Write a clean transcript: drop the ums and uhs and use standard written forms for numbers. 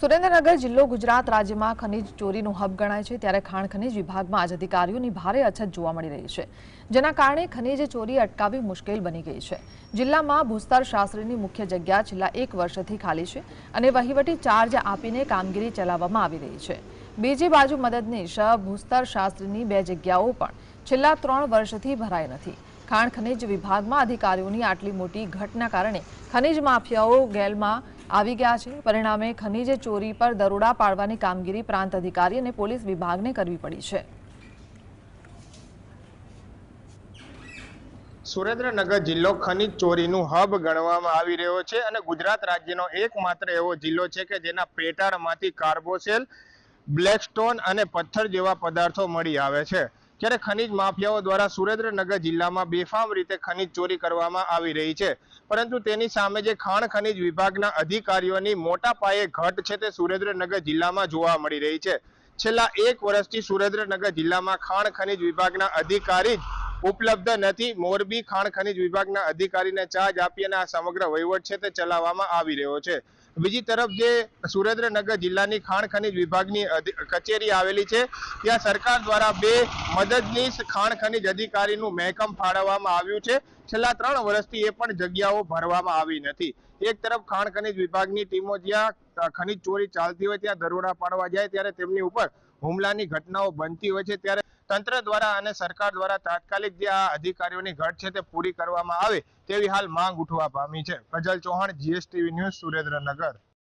સુરેન્દ્રનગર જિલ્લો ગુજરાત રાજ્યમાં ખનીજ ચોરીનું હબ ગણાય છે, ત્યારે ખાણ ખનીજ વિભાગમાં આજ અધિકારીઓની ભારે અછત જોવા મળી રહી છે, જેના કારણે ખનીજ ચોરી અટકાવવી મુશ્કેલ બની ગઈ છે। જિલ્લામાં ભૂસ્તર શાસ્ત્રીની મુખ્ય જગ્યા છેલ્લા 1 વર્ષથી ખાલી છે અને વહીવટી ચાર્જ આપીને કામગીરી ચલાવવામાં આવી રહી છે। બીજી બાજુ મદદનીશ ભૂસ્તર શાસ્ત્રીની 2 જગ્યાઓ પણ છેલ્લા 3 વર્ષથી ભરાઈ નથી। ખાણ ખનીજ વિભાગમાં અધિકારીઓની આટલી મોટી ઘટના કારણે ખનીજ માફિયાઓ ગેલમાં આવી ગયા છે। પરિણામે ખનીજ ચોરી પર દરોડા પાડવાની કામગીરી પ્રાંત અધિકારી અને પોલીસ વિભાગને કરવી પડી છે। સુરેન્દ્રનગર જિલ્લો ખનીજ ચોરીનું હબ ગણવામાં આવી રહ્યો છે અને ગુજરાત રાજ્યનો એકમાત્ર એવો જિલ્લો છે કે જેના પેટાળમાંથી કાર્બોસેલ, બ્લેકસ્ટોન અને પથ્થર જેવા પદાર્થો મળી આવે છે। ત્યારે ખનીજ માફિયાઓ દ્વારા સુરેન્દ્રનગર જિલ્લામાં બેફામ રીતે ખનીજ ચોરી કરવામાં આવી રહી છે, પરંતુ તેની સામે જે ખાણ ખનીજ વિભાગના અધિકારીઓની મોટા પાયે ઘટ છે તે સુરેન્દ્રનગર જિલ્લામાં જોવા મળી રહી છે। છેલ્લા 1 વર્ષથી સુરેન્દ્રનગર જિલ્લામાં ખાણ ખનીજ વિભાગના અધિકારી ઉપલબ્ધ નથી। મોરબી ખાણ ખનીજ વિભાગના અધિકારીને ચાર્જ આપી અને આ સમગ્ર વહીવટ છે તે ચલાવવામાં આવી રહ્યો છે। બીજી તરફ જે સુરેન્દ્રનગર જિલ્લાની ખાણ ખનીજ વિભાગની કચેરી આવેલી છે, ત્યાં સરકાર દ્વારા 2 મદદનીશ ખાણ ખનીજ અધિકારીનું મહેકમ ફાળવવામાં આવ્યું છે। છેલ્લા 3 વર્ષથી એ પણ જગ્યાઓ ભરવામાં આવી નથી। એક તરફ ખાણ ખનીજ વિભાગની ટીમો જ્યાં ખનીજ ચોરી ચાલતી હોય ત્યાં દરોડા પાડવા જાય ત્યારે તેમની ઉપર હુમલાની ઘટનાઓ બનતી હોય છે, ત્યારે તંત્ર દ્વારા અને સરકાર દ્વારા તાત્કાલિક જે આ અધિકારીઓની ઘટ છે તે પૂરી કરવામાં આવે તેવી હાલ માંગ ઉઠવા પામી છે। Fazal Chauhan, GSTV news, Surendranagar.